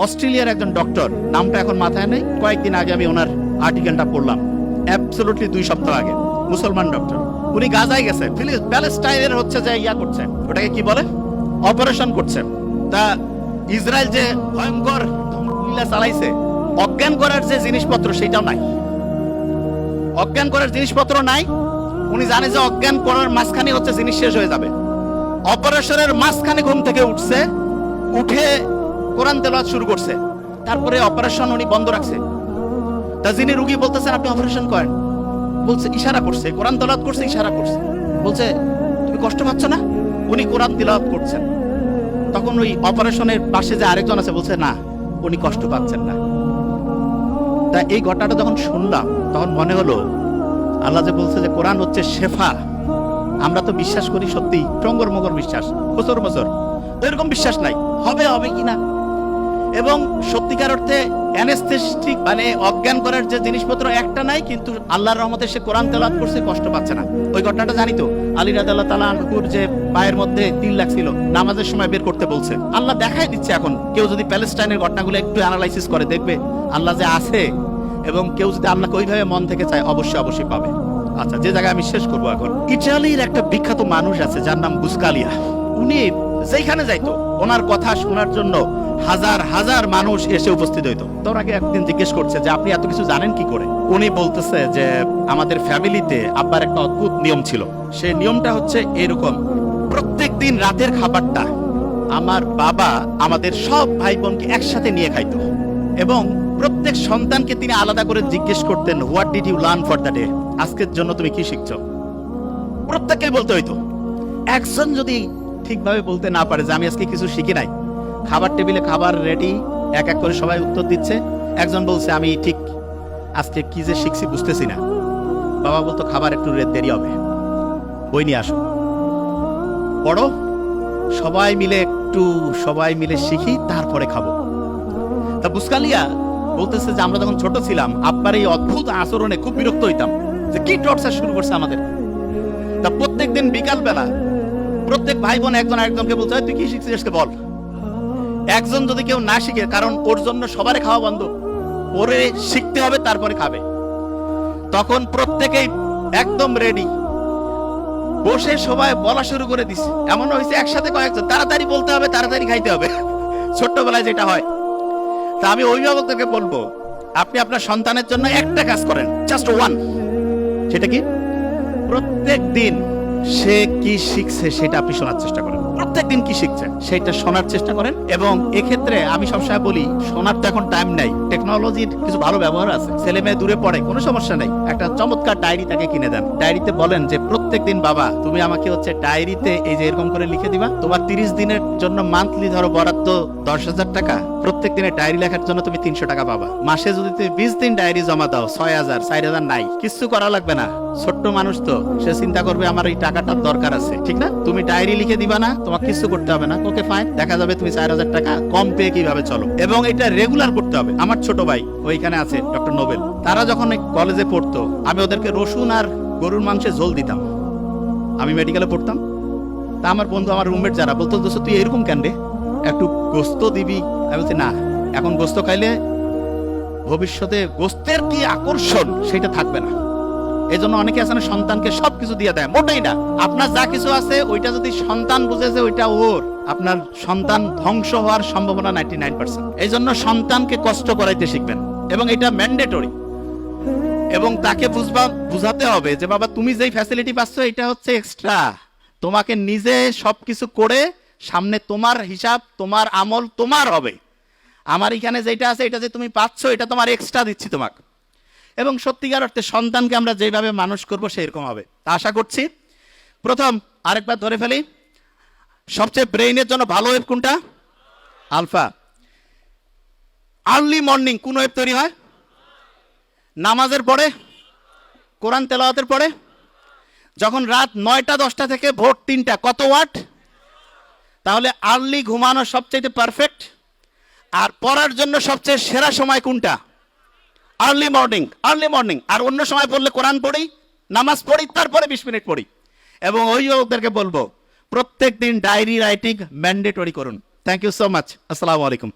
অস্ট্রেলিয়ার একজন ডক্টর, নামটা এখন মাথায় নেই, কয়েকদিন আগে আমি ওনার আর্টিকেলটা পড়লাম, অ্যাবসলিউটলি 2 সপ্তাহ আগে, মুসলমান ডক্টর। উনি গাজায় গেছে, প্যালেস্টাইনের হচ্ছে যে ইয়া করছে, ওটাকে কি বলে, অপারেশন করছে। তা ইসরায়েল যে ভয়ঙ্কর লীলা চালাইছে, অজ্ঞান করার যে জিনিসপত্র সেটাও নাই, অজ্ঞান করার জিনিসপত্র নাই। উনি জানে যে অজ্ঞান করার মাঝখানে হচ্ছে জিনিস শেষ হয়ে যাবে। অপারেশনের মাঝখানে ঘুম থেকে উঠছে, উঠে কোরআন তেলাওয়াত শুরু করছে, তারপরে অপারেশন উনি বন্ধ রাখছে। তা যিনি রুগী বলতেছেন আপনি অপারেশন করেন, বলছে ইশারা করছে, কোরআন তেলাওয়াত করছে, ইশারা করছে, বলছে তুমি কষ্ট পাচ্ছ না? উনি কোরআন তেলাওয়াত করছেন। তখন ওই অপারেশনের পাশে যে আরেকজন আছে বলছে না, উনি কষ্ট পাচ্ছেন না। তা এই ঘটনাটা যখন শুনলাম তখন মনে হলো আল্লাহ যে বলছে যে কোরআন হচ্ছে শেফা, আমরা তো বিশ্বাস করি সত্যি টঙ্গর মগর বিশ্বাস, বছর বছর এরকম বিশ্বাস নাই হবে হবে কিনা। এবং সত্যিকার অর্থে অ্যানেস্থেটিক মানে অজ্ঞান করার যে জিনিসপত্র একটা নাই, কিন্তু আল্লাহর রহমতে সে কোরআন তেলাওয়াত করছে, কষ্ট পাচ্ছে না। ওই ঘটনাটা জানি তো, আলী রাদিয়াল্লাহু তাআলা আনহুর যে পায়ের মধ্যে তিল লাগছিল, নামাজের সময় বের করতে বলছে। আল্লাহ দেখাই দিচ্ছে, এখন কেউ যদি প্যালেস্টাইনের ঘটনাগুলো একটু অ্যানালাইসিস করে দেখবে আল্লাহ যে আছে, এবং কেউ যদি আল্লাহকে ওইভাবে মন থেকে চায় অবশ্যই অবশ্যই পাবে। আচ্ছা, যে জায়গায় আমি শেষ করবো এখন, ইটালির একটা বিখ্যাত মানুষ আছে যার নাম বুসকালিয়া। উনি যেখানে যাইতো ওনার কথা শোনার জন্য হাজার হাজার মানুষ এসে উপস্থিত হইতো। তোর আগে একদিন জিজ্ঞেস করছে যে আপনি এত কিছু জানেন কি করে? উনি বলতেছে যে আমাদের ফ্যামিলিতে আব্বার একটা অদ্ভুত নিয়ম ছিল। সেই নিয়মটা হচ্ছে এরকম, প্রত্যেক দিন রাতের খাবারটা আমার বাবা আমাদের সব ভাই বোনকে একসাথে নিয়ে খাইতো, এবং প্রত্যেক সন্তানকে তিনি আলাদা করে জিজ্ঞেস করতেন what did you learn for the day, আজকের জন্য তুমি কি শিখছো? প্রত্যেককে বলতে হইতো। একজন যদি ঠিকভাবে বলতে না পারে যে আমি আজকে কিছু শিখি নাই, খাবার টেবিলে খাবার রেডি, এক এক করে সবাই উত্তর দিচ্ছে, একজন বলছে আমি ঠিক আজকে কি যে শিখছি বুঝতেছি না, বাবা বলতো খাবার একটু দেরি হবে, বই নিয়ে আসো, পড়ো, সবাই মিলে শিখি, তারপরে খাবো। তা বুসকালিয়া বলতেছে যে আমরা যখন ছোট ছিলাম আব্বার এই অদ্ভুত আচরণে খুব বিরক্ত হইতাম, যে কি টর্চার শুরু করছে আমাদের। তা প্রত্যেক দিন বিকাল বেলা প্রত্যেক ভাই বোন একজন আরেকজনকে বলতে হয় তুই কি শিখছিস বল। একজন যদি কেউ না শিখে, কারণ ওর জন্য সবারই খাওয়া বন্ধ, ওরে শিখতে হবে তারপরে খাবে, তখন প্রত্যেকেই একদম রেডি বসে সবাই বলা শুরু করে দিছে। এমন হয়েছে একসাথে কয়েকজন, তাড়াতাড়ি বলতে হবে, তাড়াতাড়ি খাইতে হবে, ছোট্টবেলায় যেটা হয়। তা আমি অভিভাবকদেরকে বলবো আপনি আপনার সন্তানের জন্য একটা কাজ করেন, জাস্ট ওয়ান। সেটা কি? প্রত্যেক দিন সে কি শিখছে সেটা আপনি শোনার চেষ্টা করেন, প্রত্যেক দিন কি শিখছে সেটা শোনার চেষ্টা করেন। এবং এক্ষেত্রে আমি সবসময় বলি শোনার তো এখন টাইম নাই, টেকনোলজির কিছু ভালো ব্যবহার আছে, ছেলে মেয়ে দূরে পড়ে কোনো সমস্যা নাই, একটা চমৎকার ডায়েরি তাকে কিনে দেন, ডায়েরিতে বলেন যে প্রত্যেক দিন বাবা তুমি আমাকে হচ্ছে ডায়েরিতে এই যে এরকম করে লিখে দিবা, তোমার 30 দিনের জন্য মান্থলি ধরো বরাদ্দ 10,000 টাকা, প্রত্যেক দিনে ডায়েরি লেখার জন্য তুমি 300 টাকা পাবা। মাসে যদি তুমি 20 দিন ডায়েরি জমা দাও 6,000, 4,000 নাই, কিছু করা লাগবে না। ছোট্ট মানুষ তো, সে চিন্তা করবে আমার এই টাকাটার দরকার আছে, ঠিক না? তুমি ডায়েরি লিখে দিবা না, তোমার কিছু করতে হবে না, ওকে ফাইন, দেখা যাবে তুমি 4,000 টাকা কম পেয়ে কিভাবে চলো। এবং এটা রেগুলার করতে হবে। আমার ছোট ভাই ওইখানে আছে ডক্টর নোবেল, তারা যখন কলেজে পড়তো আমি ওদেরকে রসুন আর গরুর মাংসে ঝোল দিতাম, আমি মেডিকেলে পড়তাম। তা আমার বন্ধু, আমার রুমমেট যারা বলতো দোস্ত তুই এরকম কেন রে, একটু গোস্ত দিবি। আমি বলছি না, এখন গোস্ত খাইলে ভবিষ্যতে গোস্তের কি আকর্ষণ সেটা থাকবে না। এই জন্য অনেকে আছে না সন্তানকে সবকিছু দিয়ে দেয়, মোটেই না। আপনার যা কিছু আছে ওইটা যদি সন্তান বুঝেছে ওইটা ওর, আপনার সন্তান ধ্বংস হওয়ার সম্ভাবনা 99%। এই জন্য সন্তানকে কষ্ট করাইতে শিখবেন, এবং এটা ম্যান্ডেটরি। এবং তাকে বুঝাতে হবে যে বাবা তুমি যেই ফ্যাসিলিটি পাচ্ছ এটা হচ্ছে এক্সট্রা, তোমাকে নিজে সবকিছু করে সামনে তোমার হিসাব, তোমার আমল তোমার হবে। আমার এখানে যেটা আছে এটা যে তুমি পাচ্ছ এটা তোমার এক্সট্রা দিচ্ছি তোমাকে। এবং সত্যিকার অর্থে সন্তানকে আমরা যেভাবে মানুষ করব সেরকম হবে, তা আশা করছি। প্রথম আরেকবার ধরে ফেলি, সবচেয়ে ব্রেইনের জন্য ভালো ওয়েব কোনটা? আলফা। আর্লি মর্নিং কোন ওয়েব তৈরি হয়? নামাজের পরে, কোরআন তেলাওয়াতের পরে। যখন রাত 9টা 10টা থেকে ভোর 3টা, কত ওয়াট? তাহলে আর্লি ঘুমানো সবচেয়ে পারফেক্ট। আর পড়ার জন্য সবচেয়ে সেরা সময় কোনটা? Early morning. আর অন্য সময় পড়লে কোরআন পড়ি, নামাজ পড়ি, তারপরে 20 মিনিট পড়ি। এবং অভিভাবকদেরকে বলবো প্রত্যেক দিন ডায়েরি রাইটিং ম্যান্ডেটরি করুন। Thank you so much. আসসালামু আলাইকুম।